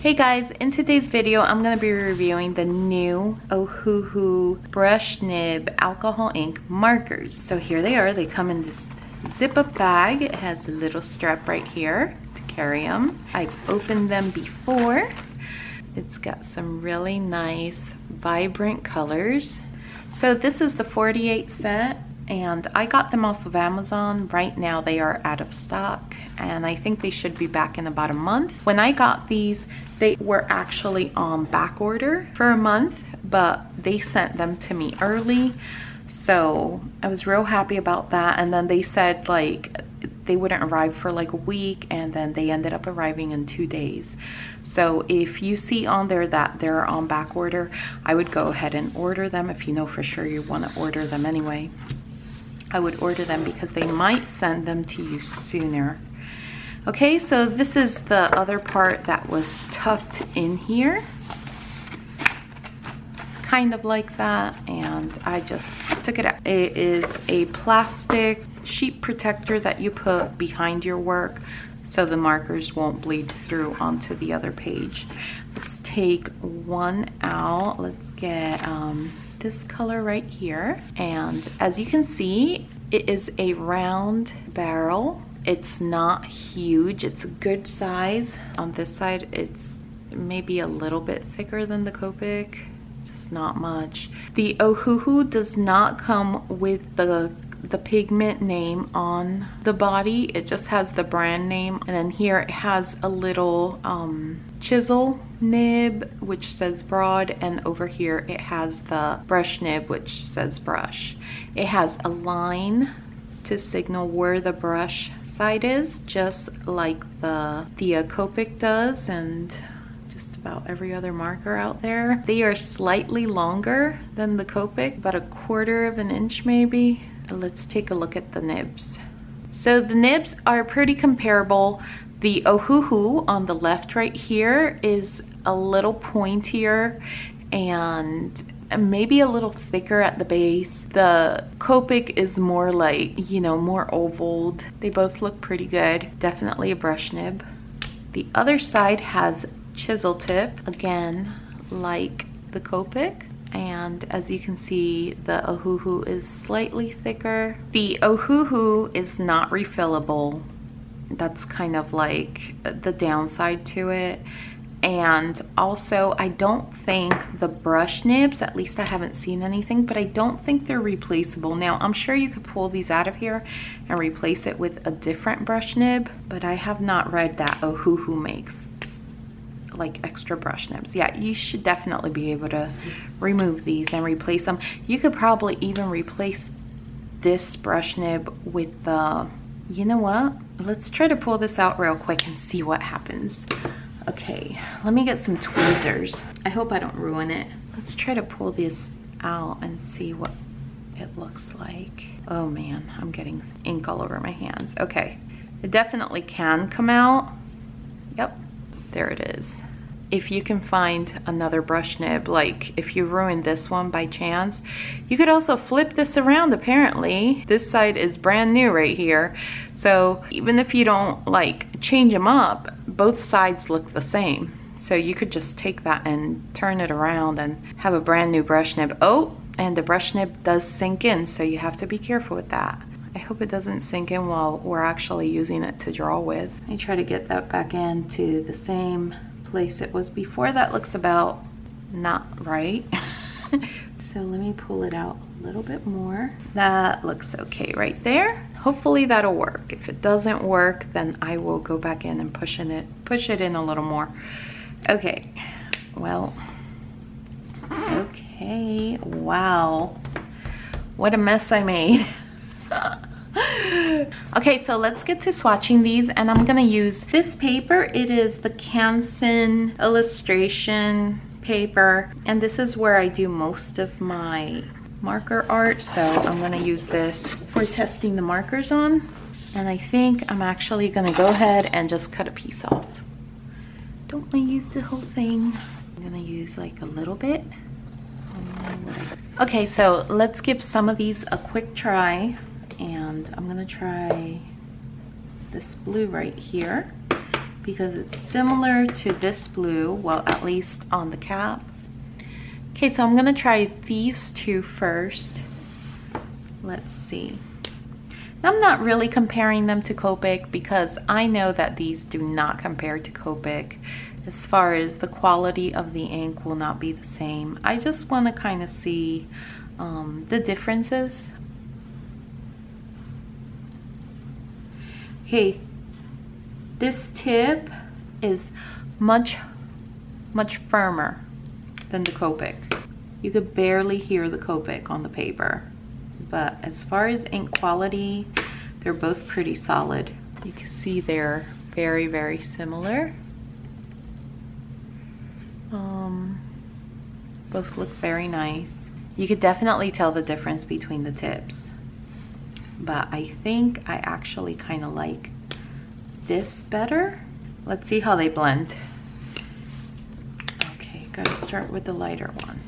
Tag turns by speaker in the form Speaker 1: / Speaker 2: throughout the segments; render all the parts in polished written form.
Speaker 1: Hey guys, in today's video I'm going to be reviewing the new Ohuhu brush nib alcohol ink markers. So here they are. They come in this zip-up bag. It has a little strap right here to carry them. I've opened them before. It's got some really nice vibrant colors. So this is the 48 set. And I got them off of Amazon. Right now they are out of stock and I think they should be back in about a month. When I got these, they were actually on back order for a month, but they sent them to me early. So I was real happy about that. And then they said like they wouldn't arrive for like a week, and then they ended up arriving in 2 days. So if you see on there that they're on back order, I would go ahead and order them if you know for sure you want to order them anyway. I would order them because they might send them to you sooner. Okay, so this is the other part that was tucked in here. Kind of like that, and I just took it out. It is a plastic sheet protector that you put behind your work so the markers won't bleed through onto the other page. Let's take one out. Let's get this color right here, and as you can see, it is a round barrel. It's not huge, it's a good size. On this side it's maybe a little bit thicker than the Copic, just not much. The Ohuhu does not come with the pigment name on the body. It just has the brand name, and then here it has a little chisel nib which says broad, and over here it has the brush nib which says brush. It has a line to signal where the brush side is, just like the Copic does and just about every other marker out there. They are slightly longer than the Copic, about 1/4 of an inch maybe. Let's take a look at the nibs. So the nibs are pretty comparable. The Ohuhu on the left right here is a little pointier and maybe a little thicker at the base. The Copic is more like, you know, more ovaled. They both look pretty good. Definitely a brush nib. The other side has chisel tip, again, like the Copic. And as you can see, the Ohuhu is slightly thicker. The Ohuhu is not refillable. That's kind of like the downside to it. And also, I don't think the brush nibs, at least I haven't seen anything, but I don't think they're replaceable. Now, I'm sure you could pull these out of here and replace it with a different brush nib, but I have not read that Ohuhu makes like extra brush nibs. Yeah, you should definitely be able to remove these and replace them. You could probably even replace this brush nib with the, you know what? Let's try to pull this out real quick and see what happens. Okay, let me get some tweezers. I hope I don't ruin it. Let's try to pull this out and see what it looks like. Oh man, I'm getting ink all over my hands. Okay, it definitely can come out. Yep, there it is. If you can find another brush nib, like if you ruined this one by chance, you could also flip this around apparently. This side is brand new right here. So even if you don't like change them up, both sides look the same. So you could just take that and turn it around and have a brand new brush nib. Oh, and the brush nib does sink in, so you have to be careful with that. I hope it doesn't sink in while we're actually using it to draw with. I try to get that back into the same place it was before. That looks about not right. So let me pull it out a little bit more. That looks okay right there. Hopefully that'll work. If it doesn't work, then I will go back in and push it in a little more. Okay, well, okay, wow, what a mess I made. Okay, so let's get to swatching these, and I'm gonna use this paper. It is the Canson illustration paper, and this is where I do most of my marker art, so I'm gonna use this for testing the markers on. And I think I'm actually gonna go ahead and just cut a piece off. Don't want to use the whole thing. I'm gonna use like a little bit. Okay, so let's give some of these a quick try. And I'm gonna try this blue right here. because it's similar to this blue, well, at least on the cap. Okay, so I'm gonna try these two first. Let's see. I'm not really comparing them to Copic because I know that these do not compare to Copic. As far as the quality of the ink will not be the same. I just want to kind of see the differences. Okay, this tip is much firmer than the Copic. You could barely hear the Copic on the paper. But as far as ink quality, they're both pretty solid. You can see they're very similar. Both look very nice. You could definitely tell the difference between the tips. But I think I actually kind of like this better. Let's see how they blend. Okay, gotta start with the lighter one.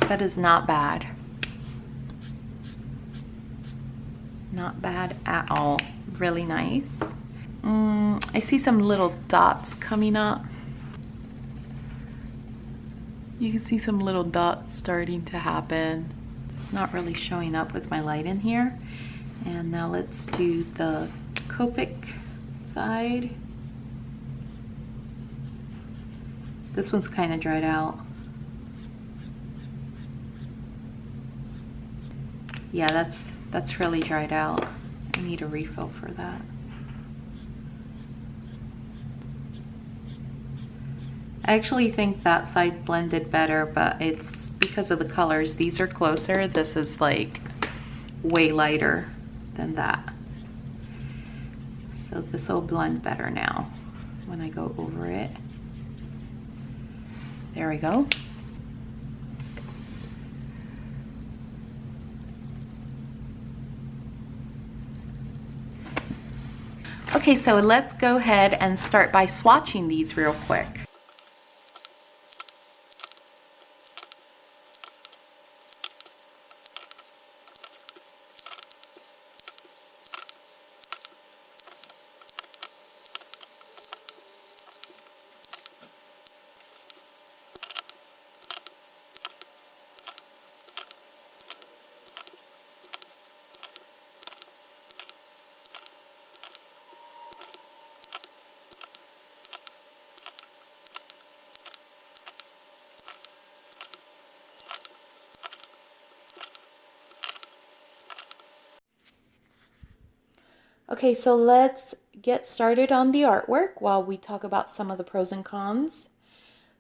Speaker 1: That is not bad. Not bad at all. Really nice. I see some little dots coming up. You can see some little dots starting to happen. It's not really showing up with my light in here. And now let's do the Copic side. This one's kind of dried out. Yeah, that's really dried out. I need a refill for that. I actually think that side blended better, but it's because of the colors. These are closer. This is like way lighter than that. So this will blend better now when I go over it. There we go. Okay, so let's go ahead and start by swatching these real quick. Okay, so let's get started on the artwork while we talk about some of the pros and cons.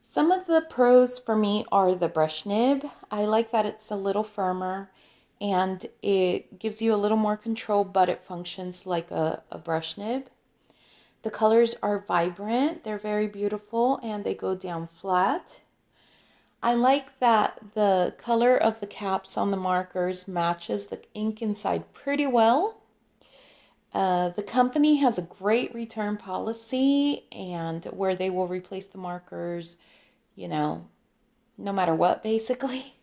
Speaker 1: Some of the pros for me are the brush nib. I like that it's a little firmer and it gives you a little more control, but it functions like a brush nib. The colors are vibrant, they're very beautiful, and they go down flat. I like that the color of the caps on the markers matches the ink inside pretty well. The company has a great return policy and where they will replace the markers, you know, no matter what, basically.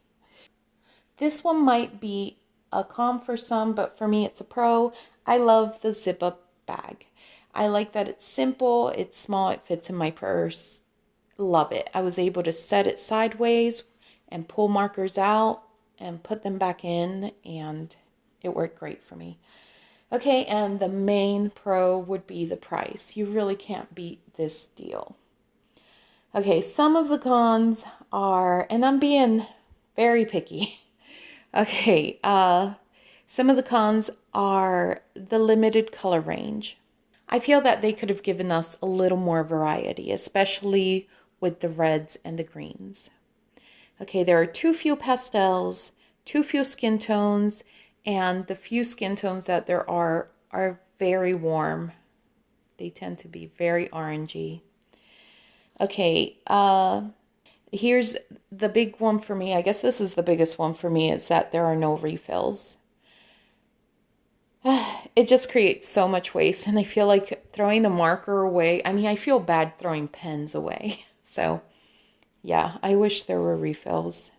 Speaker 1: This one might be a con for some, but for me it's a pro. I love the zip up bag. I like that it's simple, it's small, it fits in my purse. Love it. I was able to set it sideways and pull markers out and put them back in, and it worked great for me. Okay, and the main pro would be the price. You really can't beat this deal. Okay, some of the cons are, and I'm being very picky. Okay, some of the cons are the limited color range. I feel that they could have given us a little more variety, especially with the reds and the greens. Okay, there are too few pastels, too few skin tones, and the few skin tones that there are very warm. They tend to be very orangey. Okay, here's the big one for me. I guess this is the biggest one for me, is that there are no refills. It just creates so much waste, and I feel like throwing the marker away. I mean, I feel bad throwing pens away. So, yeah, I wish there were refills.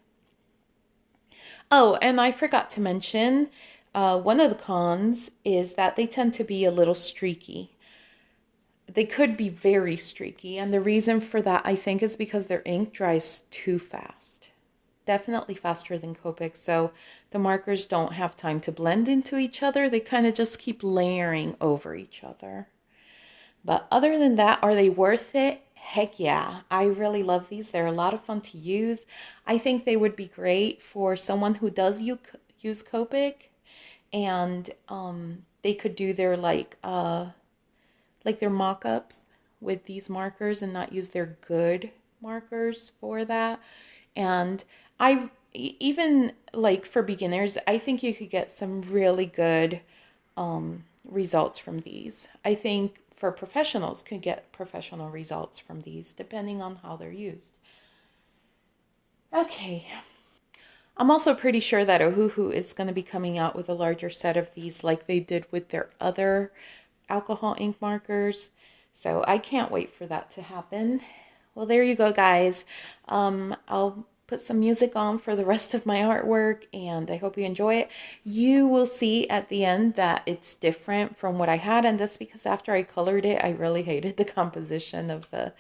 Speaker 1: Oh, and I forgot to mention, one of the cons is that they tend to be a little streaky. They could be very streaky, and the reason for that, I think, is because their ink dries too fast. Definitely faster than Copic, so the markers don't have time to blend into each other. They kind of just keep layering over each other. But other than that, are they worth it? Heck yeah. I really love these. They're a lot of fun to use. I think they would be great for someone who does use Copic, and they could do their like their mock-ups with these markers and not use their good markers for that. And I've even like for beginners, I think you could get some really good results from these. I think for professionals could get professional results from these depending on how they're used. Okay. I'm also pretty sure that Ohuhu is going to be coming out with a larger set of these like they did with their other alcohol ink markers. So I can't wait for that to happen. Well, there you go, guys. I'll put some music on for the rest of my artwork, and I hope you enjoy it. You will see at the end that it's different from what I had, and that's because after I colored it, I really hated the composition of the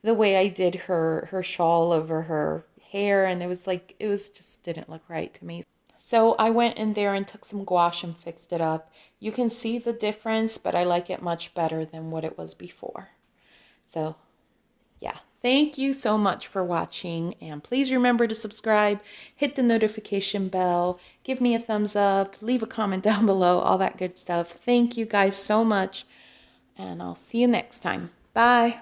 Speaker 1: way I did her shawl over her hair, and it was just didn't look right to me. So I went in there and took some gouache and fixed it up. You can see the difference, but I like it much better than what it was before. So yeah, thank you so much for watching, and please remember to subscribe, hit the notification bell, give me a thumbs up, leave a comment down below, all that good stuff. Thank you guys so much, and I'll see you next time. Bye.